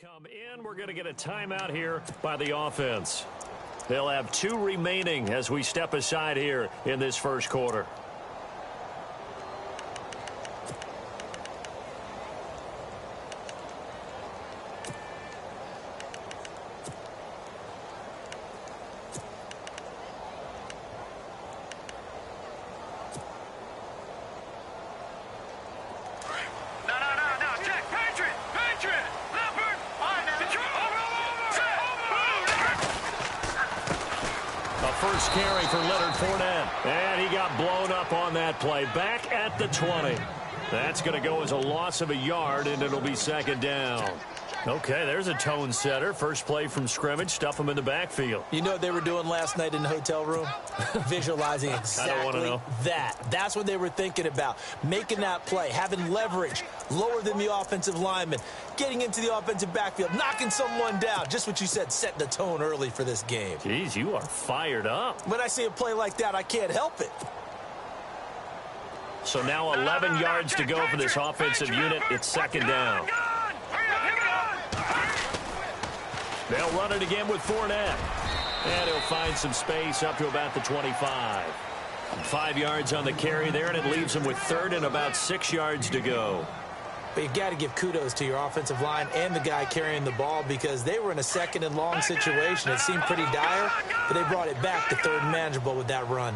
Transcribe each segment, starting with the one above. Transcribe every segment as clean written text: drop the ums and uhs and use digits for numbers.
come in. We're going to get a timeout here by the offense. They'll have 2 remaining as we step aside here in this first quarter. First carry for Leonard Fournette. And he got blown up on that play. Back at the 20. That's going to go as a loss of a yard, and it'll be second down. Okay, there's a tone setter. First play from scrimmage. Stuff them in the backfield. You know what they were doing last night in the hotel room? Visualizing exactly that. That's what they were thinking about. Making that play, having leverage, lower than the offensive lineman, getting into the offensive backfield, knocking someone down. Just what you said, setting the tone early for this game. Jeez, you are fired up. When I see a play like that, I can't help it. So now 11 yards to go for this offensive unit. It's second down. They'll run it again with Fournette. And he'll find some space up to about the 25. 5 yards on the carry there, and it leaves him with third and about 6 yards to go. But you got to give kudos to your offensive line and the guy carrying the ball because they were in a second and long situation. It seemed pretty dire, but they brought it back to third and manageable with that run.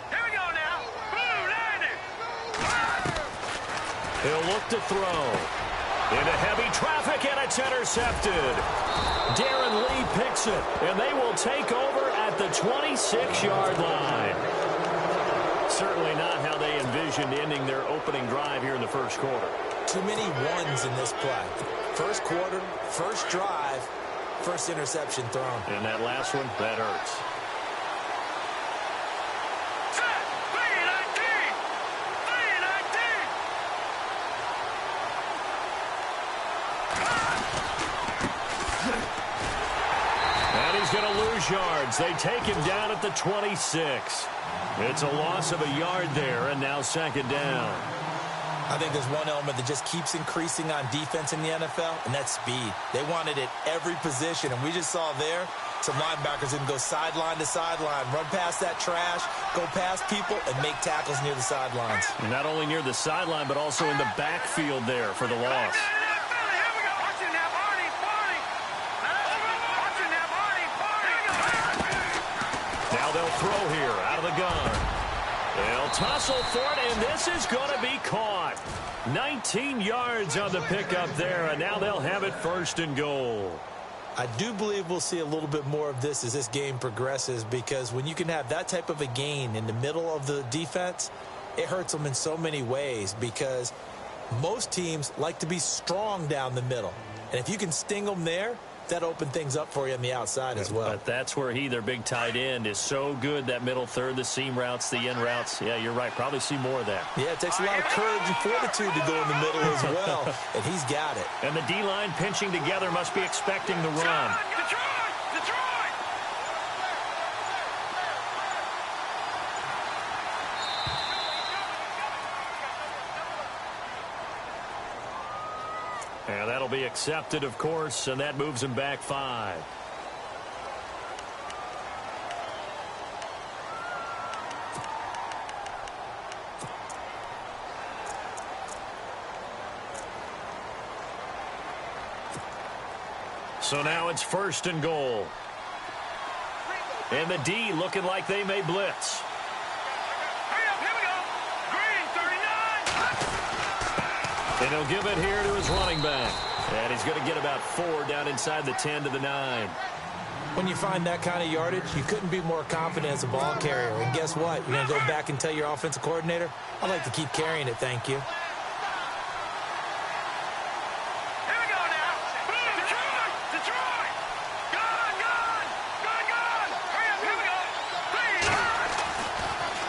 Here we go now. He'll look to throw. Into heavy traffic, and it's intercepted. Darren Lee picks it, and they will take over at the 26-yard line. Certainly not how they envisioned ending their opening drive here in the first quarter. Too many ones in this play. First quarter, first drive, first interception thrown. And that last one, that hurts. Going to lose yards. They take him down at the 26. It's a loss of a yard there, and now second down. I think there's one element that just keeps increasing on defense in the NFL, and that's speed. They want it at every position, and we just saw there some linebackers that can go sideline to sideline, run past that trash, go past people, and make tackles near the sidelines. Not only near the sideline, but also in the backfield there for the loss. Throw here out of the gun. They'll tussle for it, and this is going to be caught. 19 yards on the pickup there, and now they'll have it first and goal. I do believe we'll see a little bit more of this as this game progresses because when you can have that type of a gain in the middle of the defense, it hurts them in so many ways because most teams like to be strong down the middle. And if you can sting them there, that opened things up for you on the outside as well. But that's where their big tight end, is so good, that middle third, the seam routes, the in routes. Yeah, you're right. Probably see more of that. Yeah, it takes a lot of courage and fortitude to go in the middle as well, and he's got it. And the D-line pinching together must be expecting the run. And that'll be accepted, of course, and that moves him back 5. So now it's first and goal. And the D looking like they may blitz. And he'll give it here to his running back. And he's going to get about 4 down inside the 10 to the 9. When you find that kind of yardage, you couldn't be more confident as a ball carrier. And guess what? You're going to go back and tell your offensive coordinator, I'd like to keep carrying it, thank you.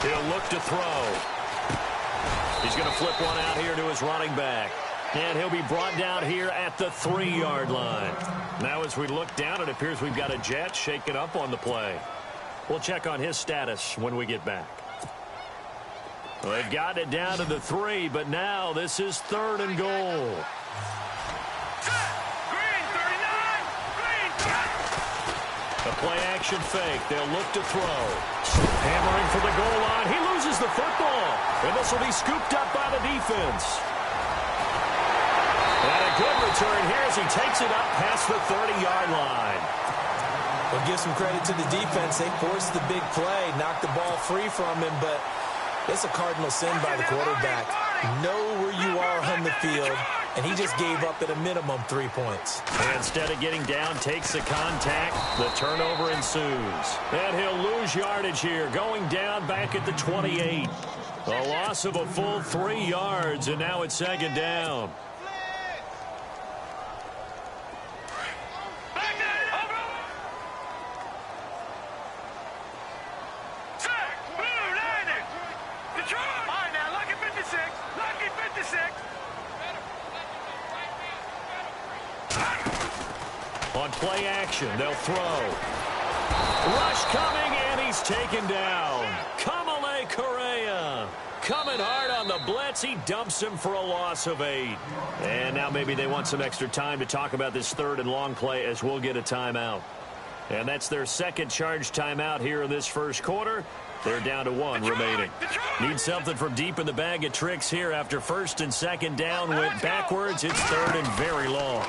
He'll look to throw. He's going to flip one out here to his running back. And he'll be brought down here at the 3-yard line. Now as we look down, it appears we've got a Jet shaking up on the play. We'll check on his status when we get back. Well, they've gotten it down to the 3, but now this is third and goal. Green 39. The play-action fake. They'll look to throw. Hammering for the goal line. He loses the football. And this will be scooped up by the defense. And a good return here as he takes it up past the 30-yard line. Well, give some credit to the defense. They forced the big play, knocked the ball free from him, but it's a cardinal sin by the quarterback. Know where you are on the field, and he just gave up at a minimum 3 points. And instead of getting down, takes the contact. The turnover ensues. And he'll lose yardage here, going down back at the 28. A loss of a full 3 yards, and now it's second down. On play action, they'll throw. Rush coming, and he's taken down. Kamale Correa coming hard on the blitz. He dumps him for a loss of 8. And now maybe they want some extra time to talk about this third and long play as we'll get a timeout. And that's their second charge timeout here in this first quarter. They're down to 1 remaining. Need something from deep in the bag of tricks here after first and second down went backwards. It's third and very long.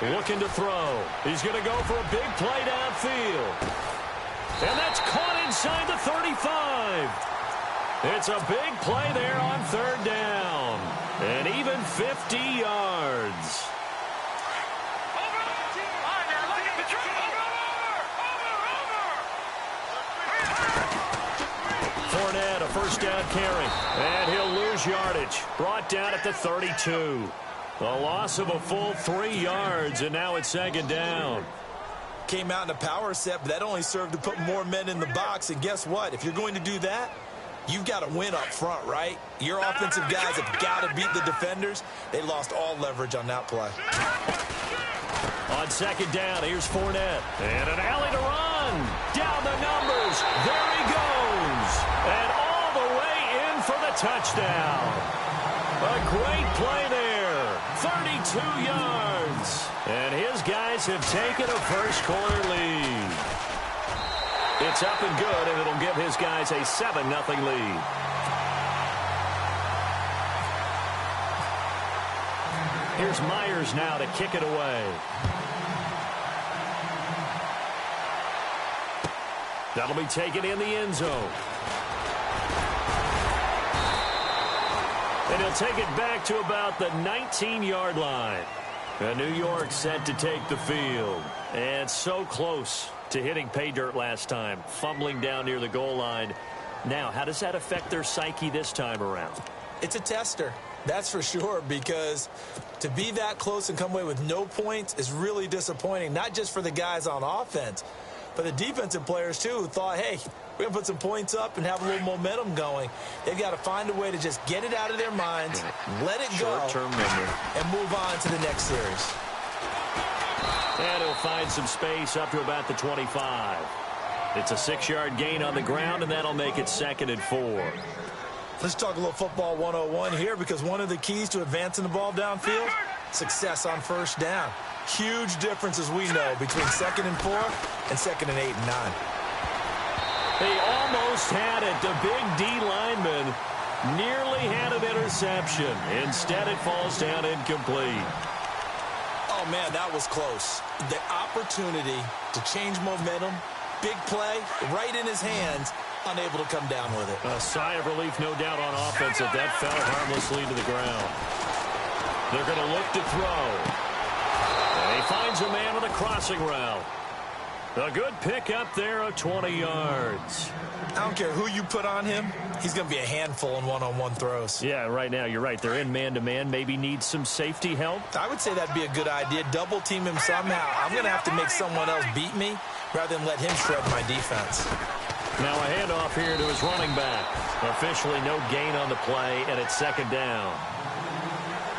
Looking to throw. He's going to go for a big play downfield. And that's caught inside the 35. It's a big play there on third down. And even 50 yards. Fournette, a first down carry. And he'll lose yardage. Brought down at the 32. A loss of a full 3 yards, and now it's second down. Came out in a power set, but that only served to put more men in the box. And guess what? If you're going to do that, you've got to win up front, right? Your offensive guys have got to beat the defenders. They lost all leverage on that play. On second down, here's Fournette. And an alley to run. Down the numbers. There he goes. And all the way in for the touchdown. A great play there. 32 yards. And his guys have taken a first quarter lead. It's up and good, and it'll give his guys a 7-0 lead. Here's Myers now to kick it away. That'll be taken in the end zone. And he'll take it back to about the 19-yard line. And New York set to take the field. And so close to hitting pay dirt last time, fumbling down near the goal line. Now, how does that affect their psyche this time around? It's a tester, that's for sure, because to be that close and come away with no points is really disappointing, not just for the guys on offense, but the defensive players, too, who thought, hey, we're going to put some points up and have a little momentum going. They've got to find a way to just get it out of their minds, let it go, and move on to the next series. And he'll find some space up to about the 25. It's a 6-yard gain on the ground, and that'll make it 2nd and 4. Let's talk a little football 101 here, because one of the keys to advancing the ball downfield, success on first down. Huge difference, as we know, between 2nd and 4 and 2nd and 8 and 9. He almost had it. The big D lineman nearly had an interception. Instead, it falls down incomplete. Oh, man, that was close. The opportunity to change momentum, big play, right in his hands, unable to come down with it. A sigh of relief, no doubt, on offense if that fell harmlessly to the ground. They're going to look to throw. And he finds a man with a crossing route. A good pick up there of 20 yards. I don't care who you put on him. He's going to be a handful in one-on-one throws. Yeah, right now, you're right. They're in man-to-man. Maybe needs some safety help. I would say that'd be a good idea. Double team him somehow. I'm going to have to make someone else beat me rather than let him shred my defense. Now a handoff here to his running back. Officially no gain on the play, and it's 2nd down.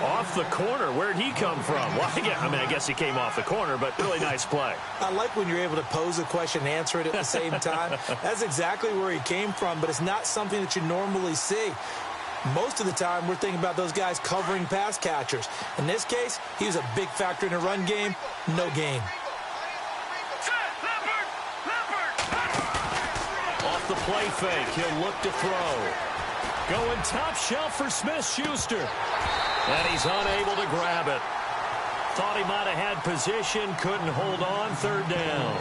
Off the corner. Where'd he come from? Well, I guess he came off the corner, but really nice play. I like when you're able to pose a question and answer it at the same time. That's exactly where he came from, but it's not something that you normally see. Most of the time, we're thinking about those guys covering pass catchers. In this case, he was a big factor in the run game. No gain. play fake. He'll look to throw. Going top shelf for Smith-Schuster. And he's unable to grab it. Thought he might have had position, couldn't hold on, third down.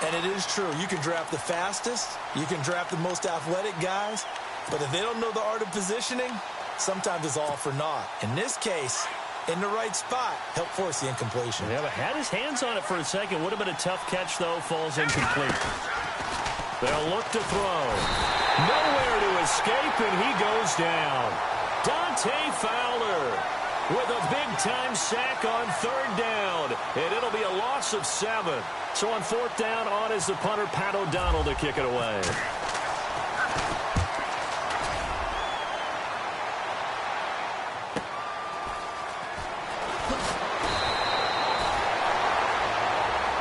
And it is true. You can draft the fastest. You can draft the most athletic guys. But if they don't know the art of positioning, sometimes it's all for naught. In this case, in the right spot, help force the incompletion. Yeah, but had his hands on it for a second. Would have been a tough catch, though. Falls incomplete. They'll look to throw. Nowhere to escape, and he goes down. Dante Fowler with a big-time sack on third down. And it'll be a loss of 7. So on fourth down, on is the punter, Pat O'Donnell, to kick it away.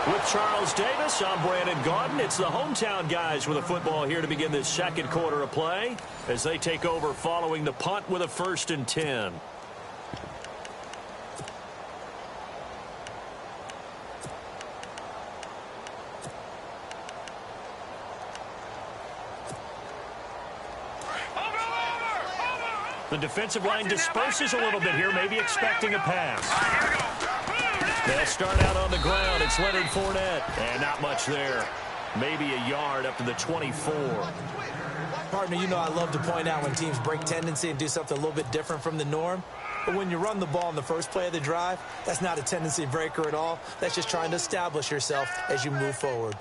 With Charles Davis, I'm Brandon Gaudin. It's the hometown guys with a football here to begin this second quarter of play as they take over following the punt with a 1st and 10. The defensive line disperses a little bit here, maybe expecting a pass. They'll start out on the ground. It's Leonard Fournette. And not much there. Maybe a yard up to the 24. Partner, you know I love to point out when teams break tendency and do something a little bit different from the norm. But when you run the ball in the first play of the drive, that's not a tendency breaker at all. That's just trying to establish yourself as you move forward.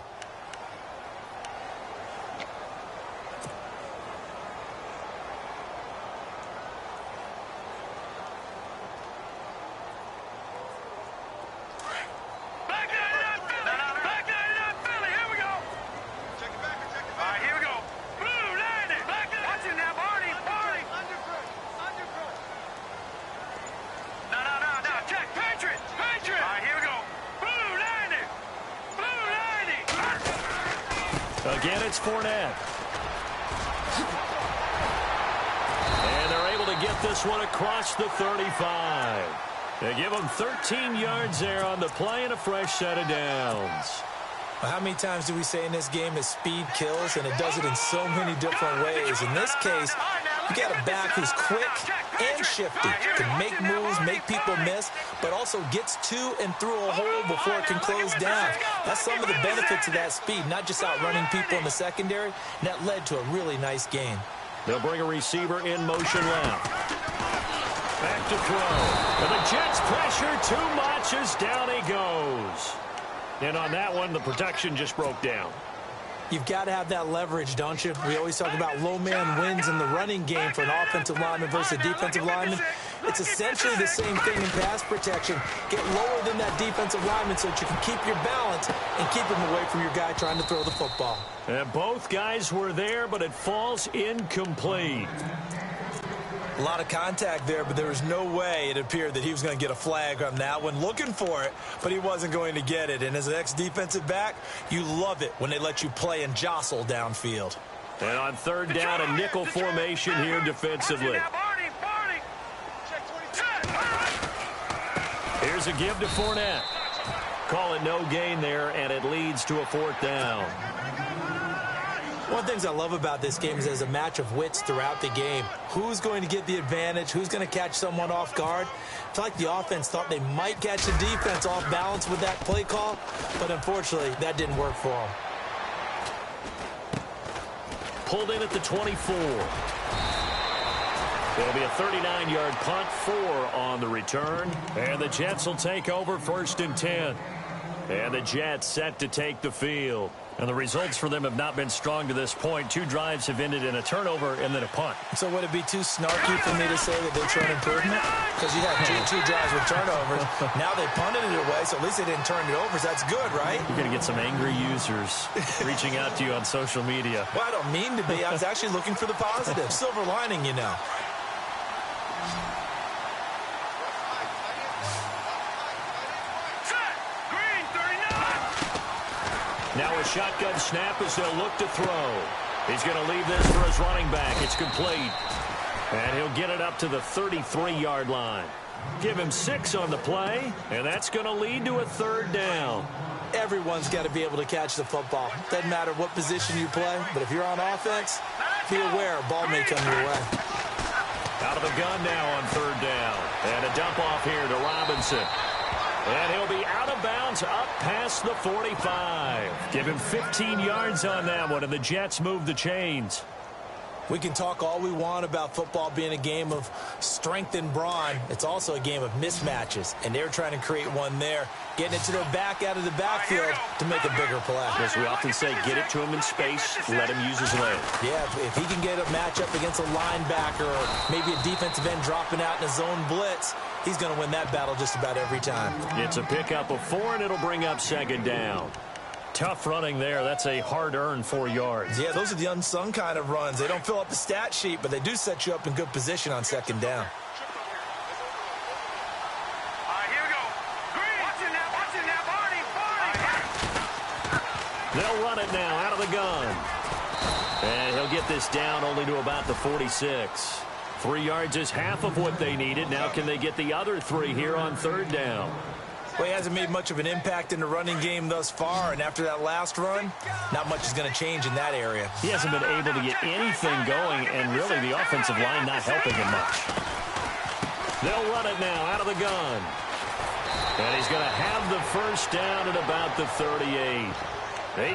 Again, it's Fournette. And they're able to get this one across the 35. They give them 13 yards there on the play and a fresh set of downs. Well, how many times do we say in this game that speed kills, and it does it in so many different ways? In this case, you got a back who's quick and shifty, can make moves, make people miss, but also gets to and through a hole before it can close down. That's some of the benefits of that speed, not just outrunning people in the secondary, and that led to a really nice gain. They'll bring a receiver in motion left. Back to throw. And the Jets pressure too much as down he goes. And on that one, the protection just broke down. You've got to have that leverage, don't you? We always talk about low man wins in the running game for an offensive lineman versus a defensive lineman. It's essentially the same thing in pass protection. Get lower than that defensive lineman so that you can keep your balance and keep him away from your guy trying to throw the football. And both guys were there, but it falls incomplete. A lot of contact there, but there was no way it appeared that he was going to get a flag on that one. Looking for it, but he wasn't going to get it. And as an ex-defensive back, you love it when they let you play and jostle downfield. And on third down, a nickel formation here defensively. Here's a give to Fournette. Call it no gain there, and it leads to a fourth down. One of the things I love about this game is there's a match of wits throughout the game. Who's going to get the advantage? Who's going to catch someone off guard? I feel like the offense thought they might catch the defense off balance with that play call, but unfortunately, that didn't work for them. Pulled in at the 24. It'll be a 39-yard punt, 4 on the return. And the Jets will take over 1st and 10. And the Jets set to take the field. And the results for them have not been strong to this point. 2 drives have ended in a turnover and then a punt. So would it be too snarky for me to say that they've shown improvement? Because you had two drives with turnovers. Now they punted it away, so at least they didn't turn it over. So that's good, right? You're going to get some angry users reaching out to you on social media. Well, I don't mean to be. I was actually looking for the positive. Silver lining, you know. Now a shotgun snap as they'll look to throw. He's going to leave this for his running back. It's complete. And he'll get it up to the 33-yard line. Give him 6 on the play, and that's going to lead to a third down. Everyone's got to be able to catch the football. Doesn't matter what position you play, but if you're on offense, be aware a ball may come your way. Out of the gun now on third down. And a dump off here to Robinson. And he'll be out of bounds up past the 45. Give him 15 yards on that one, and the Jets move the chains. We can talk all we want about football being a game of strength and brawn. It's also a game of mismatches, and they're trying to create one there, getting it to their back out of the backfield to make a bigger play. As we often say, get it to him in space, let him use his leg. Yeah, if he can get a matchup against a linebacker or maybe a defensive end dropping out in a zone blitz, he's going to win that battle just about every time. It's a pickup of 4, and it'll bring up second down. Tough running there. That's a hard-earned 4 yards. Yeah, those are the unsung kind of runs. They don't fill up the stat sheet, but they do set you up in good position on second down. Here we go. Green. Watching that, Barney. They'll run it now out of the gun. And he'll get this down only to about the 46. 3 yards is half of what they needed. Now can they get the other 3 here on third down? Well, he hasn't made much of an impact in the running game thus far, and after that last run, not much is going to change in that area. He hasn't been able to get anything going, and really the offensive line not helping him much. They'll run it now out of the gun. And he's going to have the first down at about the 38.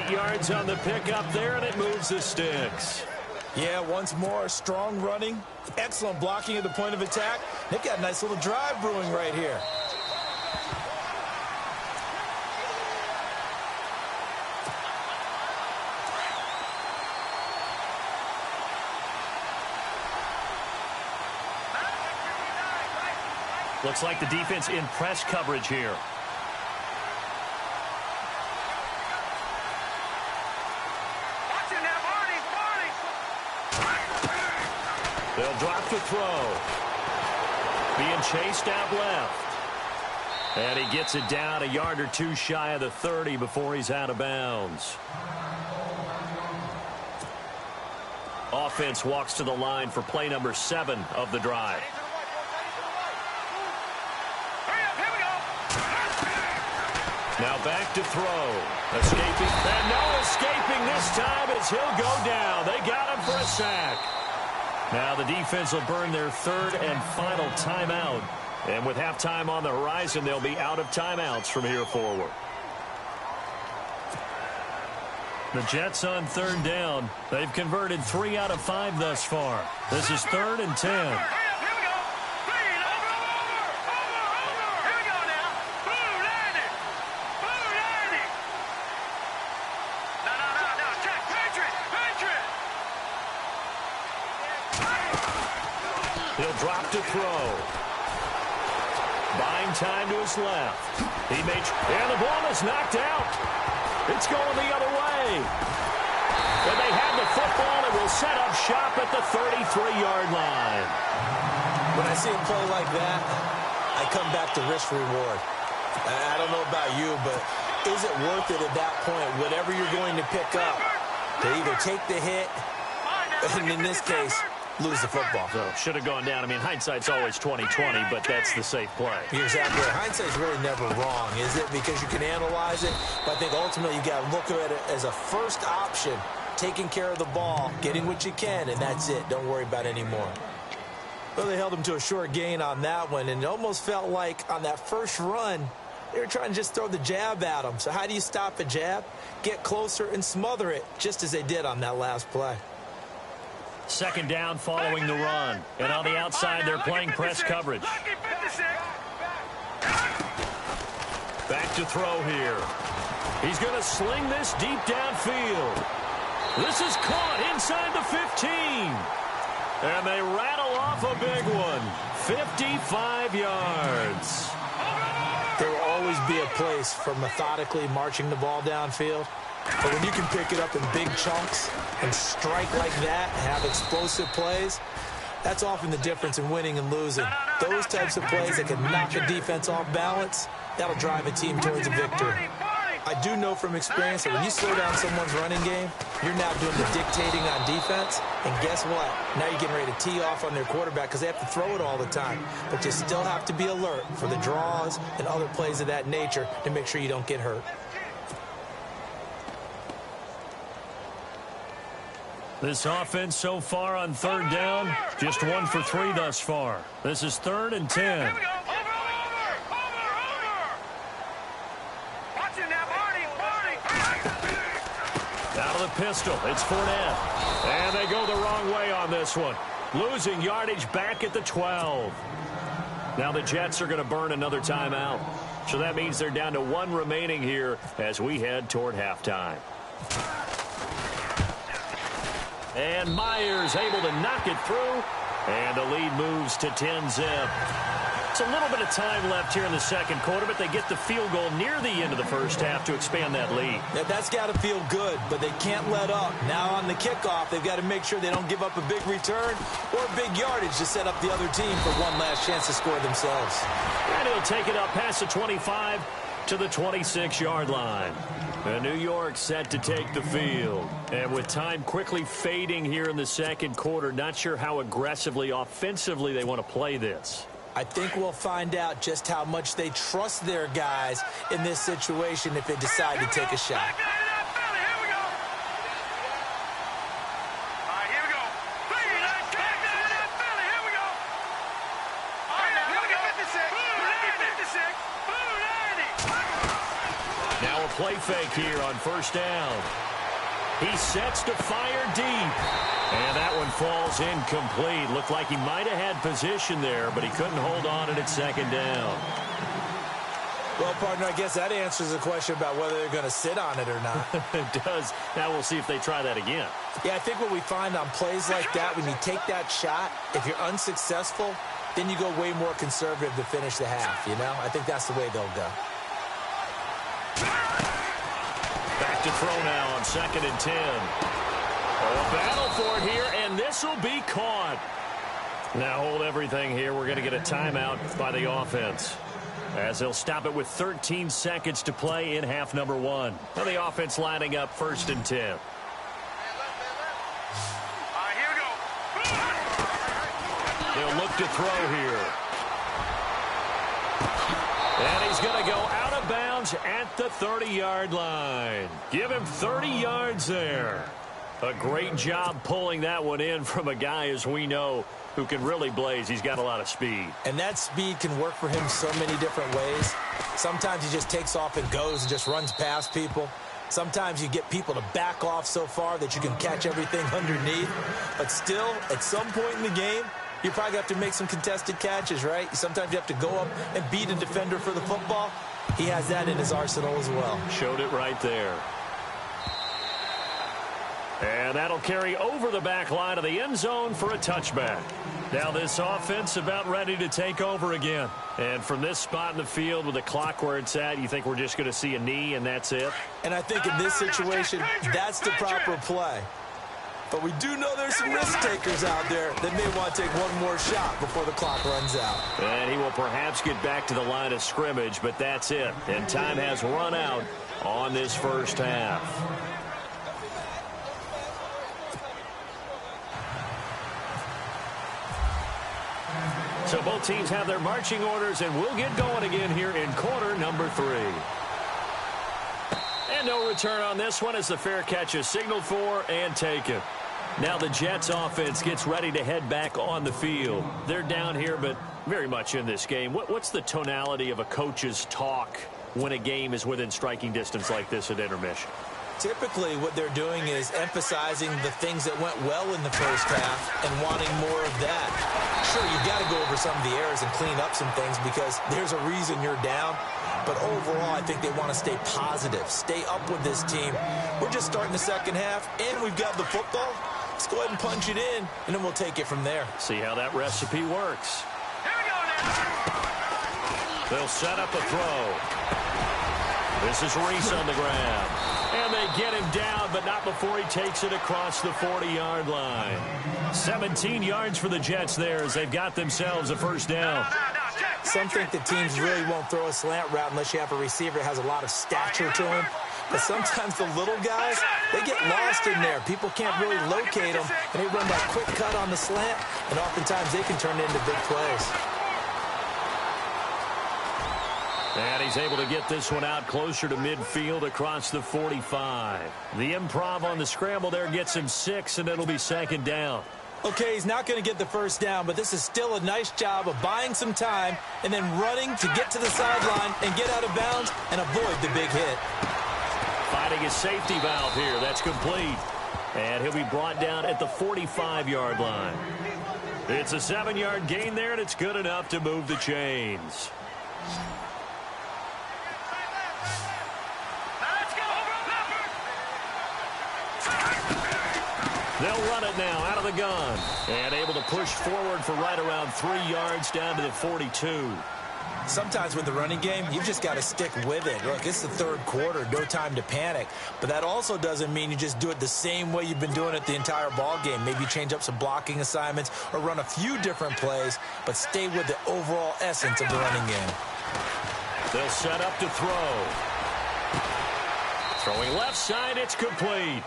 8 yards on the pickup there, and it moves the sticks. Yeah, once more, strong running, excellent blocking at the point of attack. They've got a nice little drive brewing right here. Looks like the defense in press coverage here. Watching that, Barney. They'll drop the throw. Being chased out left. And he gets it down a yard or 2 shy of the 30 before he's out of bounds. Offense walks to the line for play number 7 of the drive. Now back to throw. Escaping. And no escaping this time as he'll go down. They got him for a sack. Now the defense will burn their 3rd and final timeout. And with halftime on the horizon, they'll be out of timeouts from here forward. The Jets on third down. They've converted 3 out of 5 thus far. This is 3rd and 10. He'll drop to throw. Buying time to his left. And the ball is knocked out. It's going the other way. And they have the football and will set up shop at the 33-yard line. When I see a play like that, I come back to risk reward. I don't know about you, but is it worth it at that point, whatever you're going to pick up, to either take the hit, and in this case, lose the football? So should have gone down. I mean, hindsight's always 20/20, but that's the safe play. You're exactly right. Hindsight's really never wrong, is it? Because you can analyze it, but I think ultimately you got to look at it as a first option, taking care of the ball, getting what you can, and that's it. Don't worry about any more. Well, they held him to a short gain on that one, and it almost felt like on that first run, they were trying to just throw the jab at him. So how do you stop a jab? Get closer and smother it, just as they did on that last play. Second down following the run. And on the outside, they're playing press coverage. Back to throw here. He's going to sling this deep downfield. This is caught inside the 15. And they rattle off a big one. 55 yards. There will always be a place for methodically marching the ball downfield. But when you can pick it up in big chunks and strike like that and have explosive plays, that's often the difference in winning and losing. Those types of plays that can knock a defense off balance, that'll drive a team towards a victory. I do know from experience that when you slow down someone's running game, you're now doing the dictating on defense. And guess what? Now you're getting ready to tee off on their quarterback because they have to throw it all the time. But you still have to be alert for the draws and other plays of that nature to make sure you don't get hurt. This offense so far on third down, just 1 for 3 thus far. This is 3rd and 10. Here we go. Over. Watch it now, Marty. Out of the pistol, it's Fournette. And they go the wrong way on this one. Losing yardage back at the 12. Now the Jets are going to burn another timeout. So that means they're down to 1 remaining here as we head toward halftime. And Myers able to knock it through. And the lead moves to 10-zip. It's a little bit of time left here in the second quarter, but they get the field goal near the end of the first half to expand that lead. Yeah, that's got to feel good, but they can't let up. Now on the kickoff, they've got to make sure they don't give up a big return or big yardage to set up the other team for one last chance to score themselves. And he'll take it up past the 25 to the 26-yard line. And New York set to take the field. And with time quickly fading here in the second quarter, not sure how aggressively, offensively they want to play this. I think we'll find out just how much they trust their guys in this situation if they decide to take a shot. Here we go. All right, here we go. Here we go. All right, now, here we go. 56. Now a play fake here on first down. He sets to fire deep. And that one falls incomplete. Looked like he might have had position there, but he couldn't hold on it at second down. Well, partner, I guess that answers the question about whether they're going to sit on it or not. It does. Now we'll see if they try that again. Yeah, I think what we find on plays like that, when you take that shot, if you're unsuccessful, then you go way more conservative to finish the half, you know? I think that's the way they'll go. Back to throw now on 2nd and 10. A battle for it here, and this will be caught. Now hold everything here. We're going to get a timeout by the offense, as they'll stop it with 13 seconds to play in half number 1. Now the offense lining up 1st and 10. All right, here we go. They'll look to throw here. And he's going to go out of bounds at the 30-yard line. Give him 30 yards there. A great job pulling that one in from a guy, as we know, who can really blaze. He's got a lot of speed. And that speed can work for him so many different ways. Sometimes he just takes off and goes and just runs past people. Sometimes you get people to back off so far that you can catch everything underneath. But still, at some point in the game, you probably have to make some contested catches, right? Sometimes you have to go up and beat a defender for the football. He has that in his arsenal as well. Showed it right there. And that'll carry over the back line of the end zone for a touchback. Now this offense about ready to take over again. And from this spot in the field with the clock where it's at, you think we're just going to see a knee and that's it? And I think in this situation, that's the proper play. But we do know there's some risk takers out there that may want to take one more shot before the clock runs out. And he will perhaps get back to the line of scrimmage, but that's it. And time has run out on this first half. So both teams have their marching orders, and we'll get going again here in quarter number 3. And no return on this one as the fair catch is signaled for and taken. Now the Jets offense gets ready to head back on the field. They're down here, but very much in this game. What's the tonality of a coach's talk when a game is within striking distance like this at intermission? Typically, what they're doing is emphasizing the things that went well in the first half and wanting more of that. Sure, you've got to go over some of the errors and clean up some things because there's a reason you're down. But overall, I think they want to stay positive, stay up with this team. We're just starting the second half, and we've got the football. Let's go ahead and punch it in, and then we'll take it from there. See how that recipe works. Here we go now. They'll set up a throw. This is Reese on the grab. And they get him down, but not before he takes it across the 40-yard line. 17 yards for the Jets there as they've got themselves a first down. Some think that teams really won't throw a slant route unless you have a receiver that has a lot of stature to him. But sometimes the little guys, they get lost in there. People can't really locate them, and they run that quick cut on the slant, and oftentimes they can turn it into big plays. And he's able to get this one out closer to midfield across the 45. The improv on the scramble there gets him 6, and it'll be second down. Okay, he's not going to get the first down, but this is still a nice job of buying some time and then running to get to the sideline and get out of bounds and avoid the big hit. Finding his safety valve here. That's complete. And he'll be brought down at the 45-yard line. It's a 7-yard gain there, and it's good enough to move the chains. They'll run it now out of the gun. And able to push forward for right around 3 yards down to the 42. Sometimes with the running game, you've just got to stick with it. Look, it's the third quarter, no time to panic. But that also doesn't mean you just do it the same way you've been doing it the entire ball game. Maybe change up some blocking assignments or run a few different plays, but stay with the overall essence of the running game. They'll set up to throw. Throwing left side, it's complete.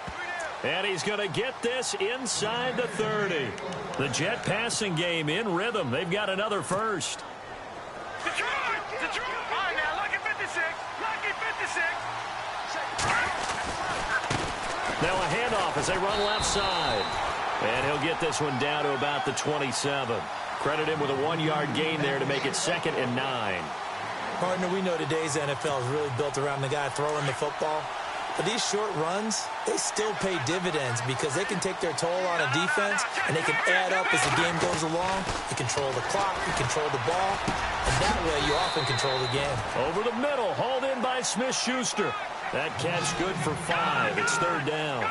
And he's going to get this inside the 30. The Jet passing game in rhythm. They've got another first. Detroit! Detroit! All right, now, lucky 56. Lucky 56. Now a handoff as they run left side. And he'll get this one down to about the 27. Credit him with a 1-yard gain there to make it 2nd and 9. Partner, we know today's NFL is really built around the guy throwing the football. But these short runs, they still pay dividends because they can take their toll on a defense and they can add up as the game goes along. You control the clock, you control the ball, and that way you often control the game. Over the middle, hauled in by Smith-Schuster. That catch good for 5. It's 3rd down.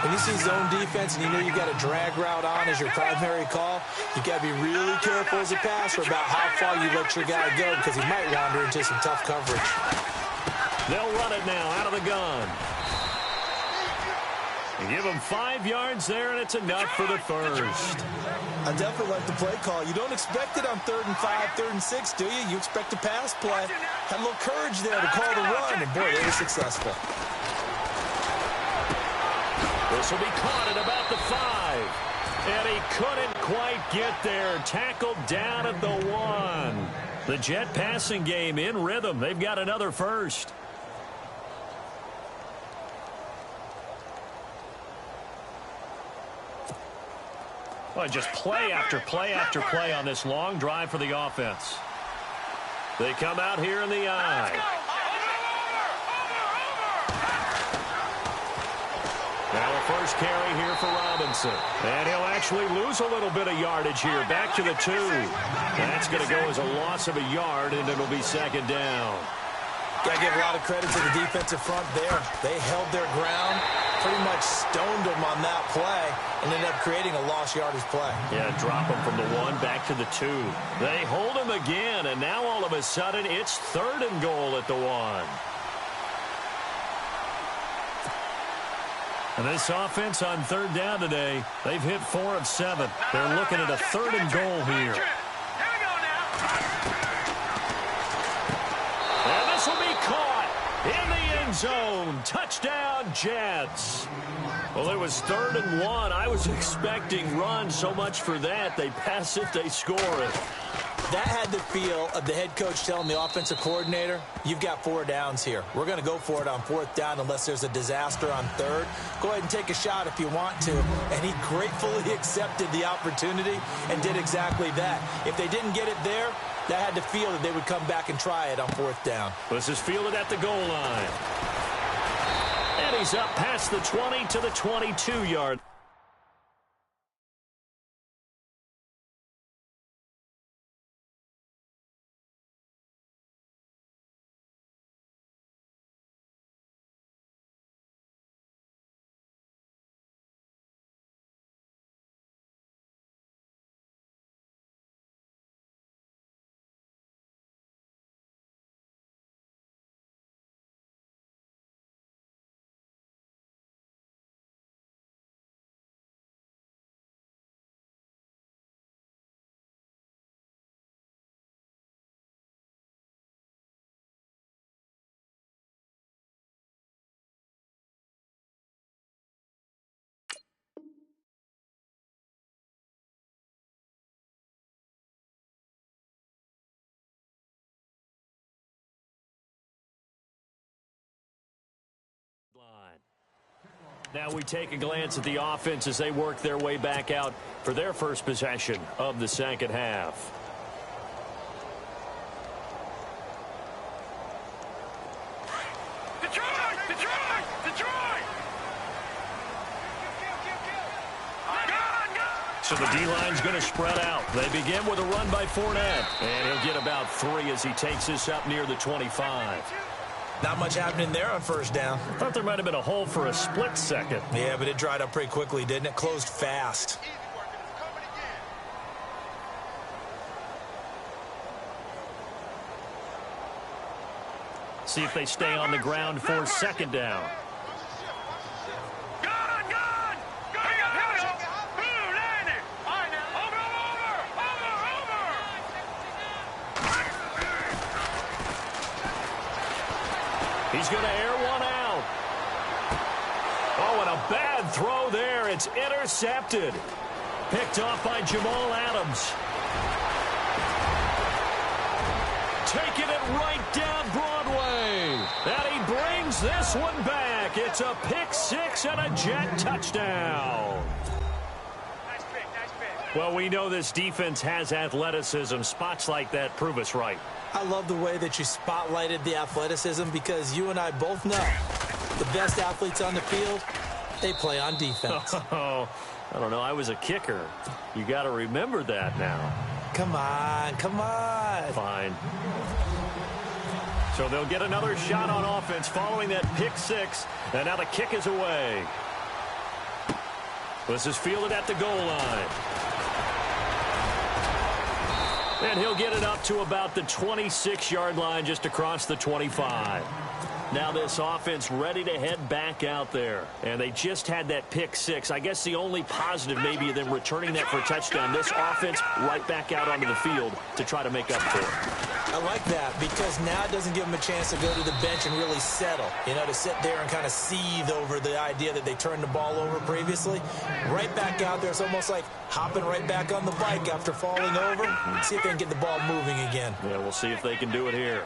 When you see zone defense and you know you got a drag route on as your primary call, you got to be really careful as a passer about how far you let your guy go because he might wander into some tough coverage. They'll run it now out of the gun. And give him 5 yards there, and it's enough for the first. I definitely like the play call. You don't expect it on 3rd and 5, 3rd and 6, do you? You expect a pass play. Had a little courage there to call the run, and boy, they were successful. This will be caught at about the 5. And he couldn't quite get there. Tackled down at the 1. The Jet passing game in rhythm. They've got another first. Well, just play after play after play on this long drive for the offense. They come out here in the eye. Now a first carry here for Robinson. And he'll actually lose a little bit of yardage here. Back to the 2. That's going to go as a loss of a yard, and it'll be 2nd down. Got to give a lot of credit to the defensive front there. They held their ground, pretty much stoned them on that play, and ended up creating a lost yardage play. Yeah, drop them from the 1 back to the 2. They hold him again, and now all of a sudden it's 3rd and goal at the 1. And this offense on 3rd down today, they've hit 4 of 7. They're looking at a 3rd and goal here. And this will be caught in the end zone. Touchdown, Jets. Well, it was 3rd and 1. I was expecting run. So much for that. They pass it, they score it. That had the feel of the head coach telling the offensive coordinator, you've got 4 downs here. We're going to go for it on 4th down unless there's a disaster on 3rd. Go ahead and take a shot if you want to. And he gratefully accepted the opportunity and did exactly that. If they didn't get it there, that had the feel that they would come back and try it on 4th down. This is fielded at the goal line. And he's up past the 20 to the 22-yard. Now we take a glance at the offense as they work their way back out for their first possession of the second half. So the D-line's going to spread out. They begin with a run by Fournette. And he'll get about 3 as he takes this up near the 25. Not much happening there on first down. Thought there might have been a hole for a split second. Yeah, but it dried up pretty quickly, didn't it? Closed fast. See if they stay on the ground for second down. He's going to air one out. Oh, and a bad throw there. It's intercepted. Picked off by Jamal Adams. Taking it right down Broadway. And he brings this one back. It's a pick six and a Jet touchdown. Nice pick. Well, we know this defense has athleticism. Spots like that prove us right. I love the way that you spotlighted the athleticism because you and I both know the best athletes on the field, they play on defense. Oh, I don't know. I was a kicker. You got to remember that now. Come on. Fine. So they'll get another shot on offense following that pick six, and now the kick is away. This is fielded at the goal line. And he'll get it up to about the 26-yard line, just across the 25. Now this offense ready to head back out there. And they just had that pick six. I guess the only positive maybe of them returning that for a touchdown. This offense right back out onto the field to try to make up for it. I like that because now it doesn't give them a chance to go to the bench and really settle. You know, to sit there and kind of seethe over the idea that they turned the ball over previously. Right back out there. It's almost like hopping right back on the bike after falling over. See if they can get the ball moving again. Yeah, we'll see if they can do it here.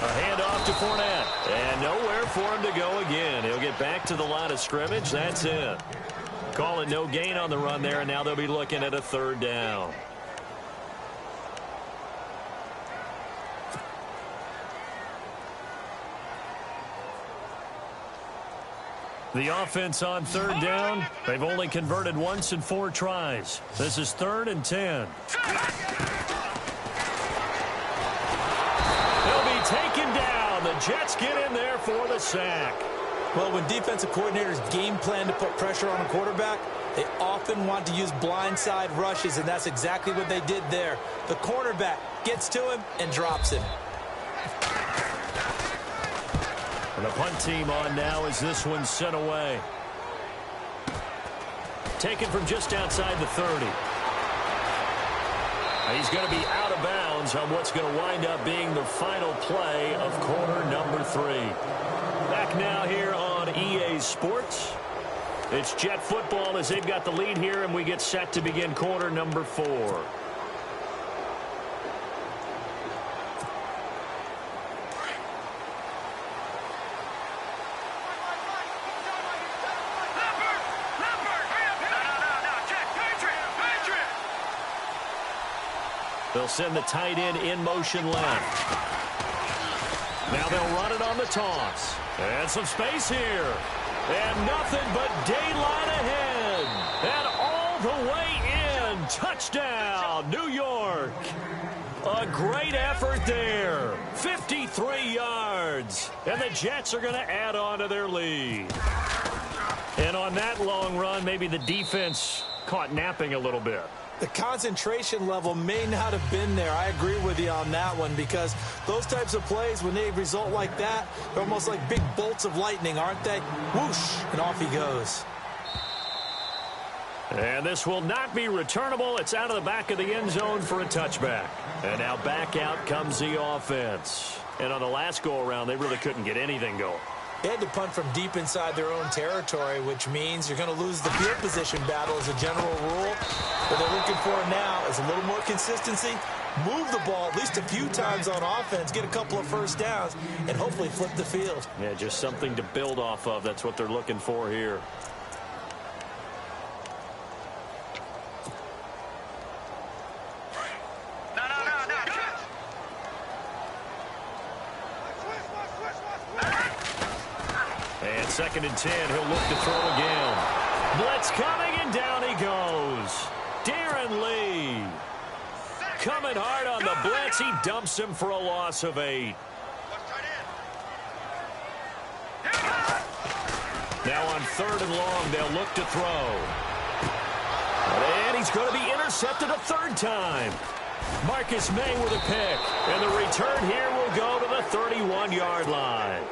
A handoff to Fournette. And nowhere for him to go again. He'll get back to the line of scrimmage. That's it. Call it no gain on the run there, and now they'll be looking at a third down. The offense on third down, they've only converted once in 4 tries. This is 3rd and 10. He'll be taken down. The Jets get in there for the sack. Well, when defensive coordinators game plan to put pressure on a quarterback, they often want to use blindside rushes, and that's exactly what they did there. The cornerback gets to him and drops him. And the punt team on now as this one's sent away. Taken from just outside the 30. He's going to be out of bounds on what's going to wind up being the final play of quarter number 3. Back now here on EA Sports. It's Jet football as they've got the lead here, and we get set to begin quarter number 4. They'll send the tight end in motion left. Now they'll run it on the toss. And some space here. And nothing but daylight ahead. And all the way in. Touchdown, New York. A great effort there. 53 yards. And the Jets are going to add on to their lead. And on that long run, maybe the defense caught napping a little bit. The concentration level may not have been there. I agree with you on that one because those types of plays, when they result like that, they're almost like big bolts of lightning, aren't they? Whoosh, and off he goes. And this will not be returnable. It's out of the back of the end zone for a touchback. And now back out comes the offense. And on the last go-around, they really couldn't get anything going. They had to punt from deep inside their own territory, which means you're going to lose the field position battle as a general rule. What they're looking for now is a little more consistency, move the ball at least a few times on offense, get a couple of first downs, and hopefully flip the field. Yeah, just something to build off of. That's what they're looking for here. And 2nd and 10, he'll look to throw again. Blitz coming, and down he goes. Darren Lee. Coming hard on the blitz. He dumps him for a loss of 8. Now on 3rd and long, they'll look to throw. And he's going to be intercepted a 3rd time. Marcus May with a pick. And the return here will go to the 31-yard line.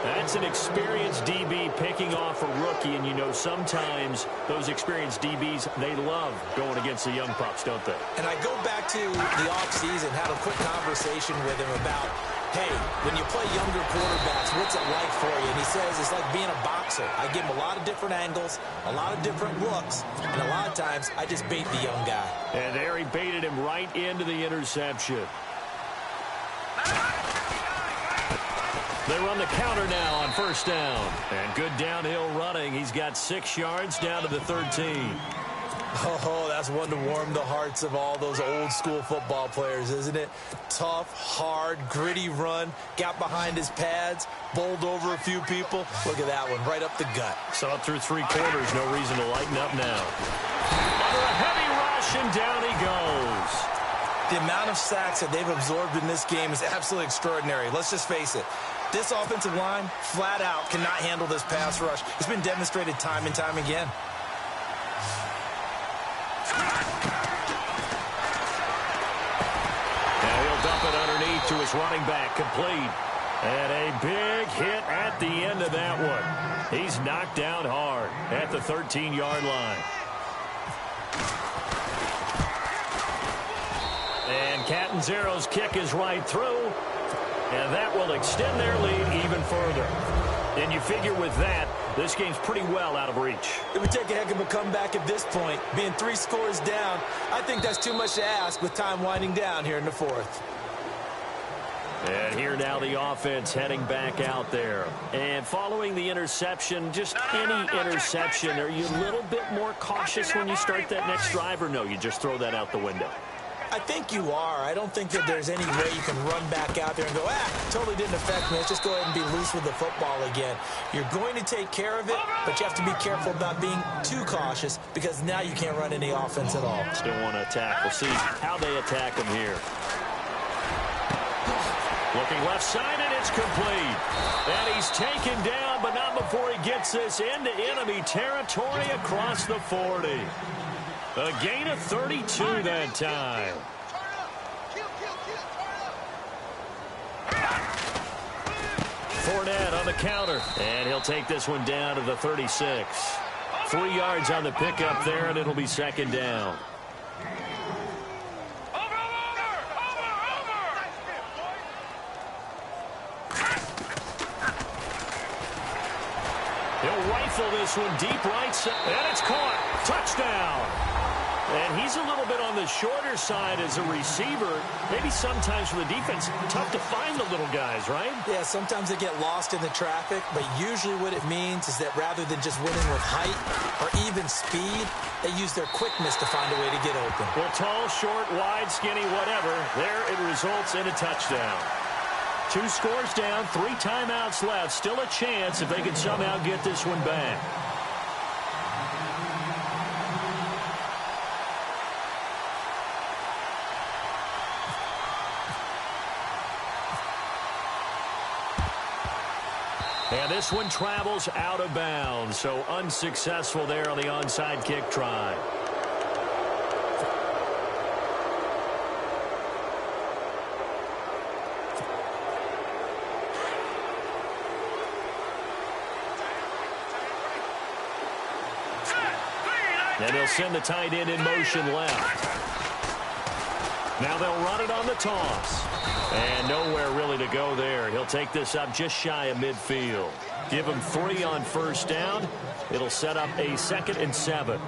That's an experienced DB picking off a rookie, and you know sometimes those experienced DBs, they love going against the young pups, don't they? And I go back to the offseason, had a quick conversation with him about, hey, when you play younger quarterbacks, what's it like for you? And he says it's like being a boxer. I give him a lot of different angles, a lot of different looks, and a lot of times I just bait the young guy. And there he baited him right into the interception. They run the counter now on 1st down. And good downhill running. He's got 6 yards down to the 13. Oh, that's one to warm the hearts of all those old-school football players, isn't it? Tough, hard, gritty run. Got behind his pads, bowled over a few people. Look at that one, right up the gut. Saw it through 3 quarters. No reason to lighten up now. Under a heavy rush, and down he goes. The amount of sacks that they've absorbed in this game is absolutely extraordinary. Let's just face it. This offensive line, flat out, cannot handle this pass rush. It's been demonstrated time and time again. Now he'll dump it underneath to his running back, complete. And a big hit at the end of that one. He's knocked down hard at the 13-yard line. And Catanzaro's kick is right through. And that will extend their lead even further. And you figure with that, this game's pretty well out of reach. It would take a heck of a comeback at this point. Being 3 scores down, I think that's too much to ask with time winding down here in the 4th. And here now the offense heading back out there. And following the interception, just any interception, are you a little bit more cautious when you start that next drive, or no, you just throw that out the window? I think you are. I don't think that there's any way you can run back out there and go, totally didn't affect me. Let's just go ahead and be loose with the football again. You're going to take care of it, but you have to be careful about being too cautious because now you can't run any offense at all. Still want to attack. We'll see how they attack him here. Looking left side, and it's complete. And he's taken down, but not before he gets this into enemy territory across the 40. A gain of 32 that time. Fournette on the counter, and he'll take this one down to the 36. 3 yards on the pickup there, and it'll be 2nd down. He'll rifle this one deep right side, and it's caught. Touchdown. And he's a little bit on the shorter side as a receiver. Maybe sometimes for the defense, tough to find the little guys, right? Yeah, sometimes they get lost in the traffic, but usually what it means is that rather than just winning with height or even speed, they use their quickness to find a way to get open. Well, tall, short, wide, skinny, whatever, there it results in a touchdown. 2 scores down, 3 timeouts left. Still a chance if they can somehow get this one back. And this one travels out of bounds, so unsuccessful there on the onside kick try. And they'll send the tight end in motion left. Now they'll run it on the toss. And nowhere really to go there. He'll take this up just shy of midfield. Give him 3 on first down. It'll set up a 2nd and 7.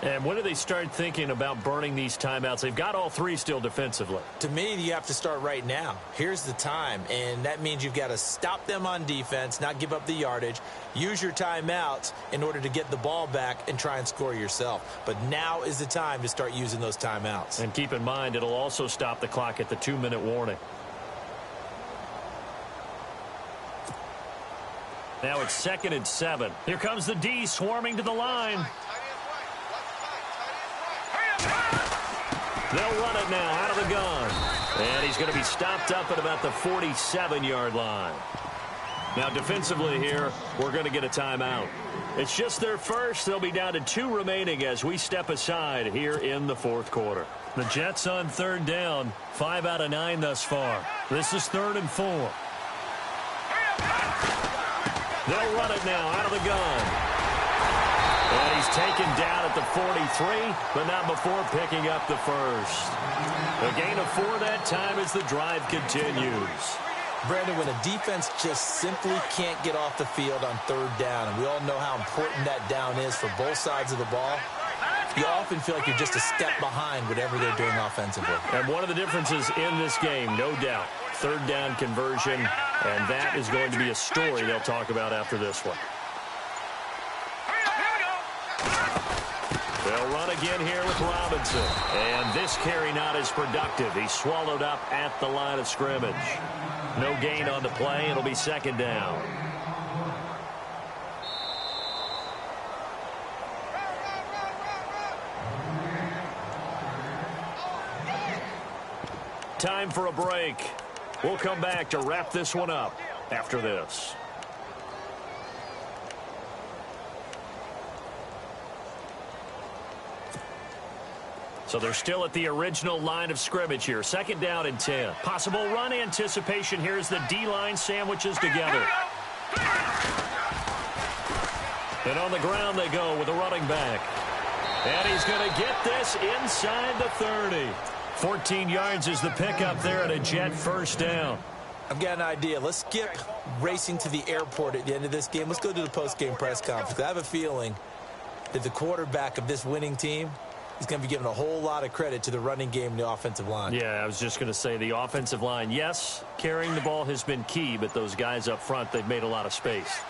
And when do they start thinking about burning these timeouts? They've got all 3 still defensively. To me, you have to start right now. Here's the time, and that means you've got to stop them on defense, not give up the yardage, use your timeouts in order to get the ball back and try and score yourself. But now is the time to start using those timeouts. And keep in mind, it'll also stop the clock at the 2-minute warning. Now it's 2nd and 7. Here comes the D swarming to the line. They'll run it now out of the gun. And he's going to be stopped up at about the 47-yard line. Now defensively here, we're going to get a timeout. It's just their first. They'll be down to 2 remaining as we step aside here in the 4th quarter. The Jets on 3rd down. 5 out of 9 thus far. This is 3rd and 4. They'll run it now out of the gun. And he's taken down at the 43, but not before picking up the first. A gain of 4 that time as the drive continues. Brandon, when a defense just simply can't get off the field on 3rd down, and we all know how important that down is for both sides of the ball, you often feel like you're just a step behind whatever they're doing offensively. And one of the differences in this game, no doubt, 3rd down conversion, and that is going to be a story they'll talk about after this one. They'll run again here with Robinson. And this carry not as productive. He's swallowed up at the line of scrimmage. No gain on the play. It'll be 2nd down. Time for a break. We'll come back to wrap this one up after this. So they're still at the original line of scrimmage here. 2nd down and 10. Possible run anticipation here as the D-line sandwiches together. And on the ground they go with a running back. And he's going to get this inside the 30. 14 yards is the pickup there at a Jet 1st down. I've got an idea. Let's skip racing to the airport at the end of this game. Let's go to the post-game press conference. I have a feeling that the quarterback of this winning team is going to be giving a whole lot of credit to the running game and the offensive line. Yeah, I was just going to say the offensive line, yes, carrying the ball has been key, but those guys up front, they've made a lot of space.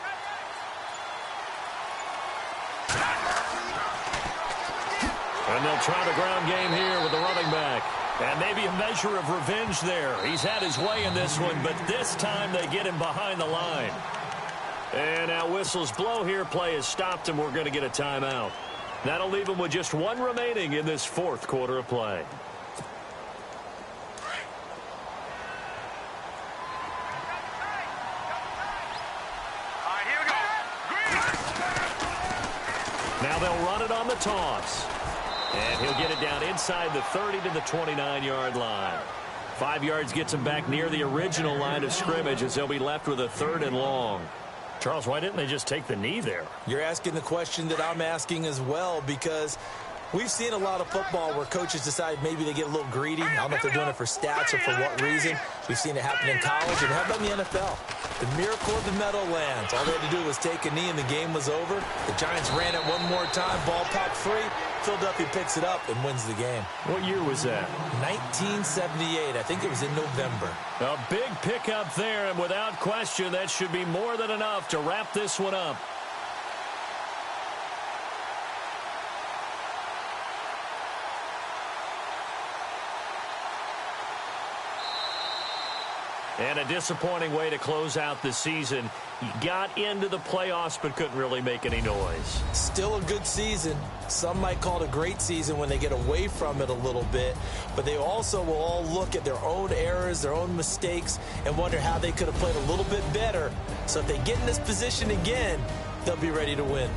And they'll try the ground game here with the running back. And maybe a measure of revenge there. He's had his way in this one, but this time they get him behind the line. And now whistles blow here. Play is stopped, and we're going to get a timeout. That'll leave him with just 1 remaining in this 4th quarter of play. All right, here we go. Now they'll run it on the toss. And he'll get it down inside the 30 to the 29-yard line. 5 yards gets him back near the original line of scrimmage as they'll be left with a 3rd and long. Charles, why didn't they just take the knee there? You're asking the question that I'm asking as well, because we've seen a lot of football where coaches decide maybe they get a little greedy. I don't know if they're doing it for stats or for what reason. We've seen it happen in college, and how about in the NFL? The miracle of the Meadowlands. All they had to do was take a knee, and the game was over. The Giants ran it one more time. Ball popped free. Philadelphia picks it up and wins the game. What year was that? 1978. I think it was in November. A big pickup there, and without question, that should be more than enough to wrap this one up. And a disappointing way to close out the season. He got into the playoffs but couldn't really make any noise. Still a good season. Some might call it a great season when they get away from it a little bit. But they also will all look at their own errors, their own mistakes, and wonder how they could have played a little bit better. So if they get in this position again, they'll be ready to win.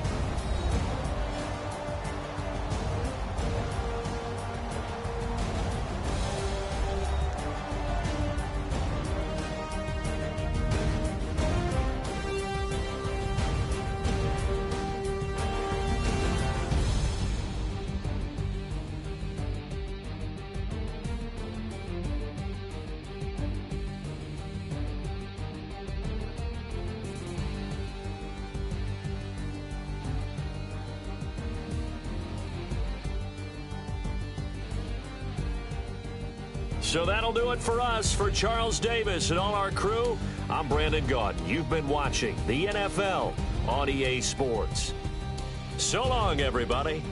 So that'll do it for us. For Charles Davis and all our crew, I'm Brandon Gaudin. You've been watching the NFL on EA Sports. So long, everybody.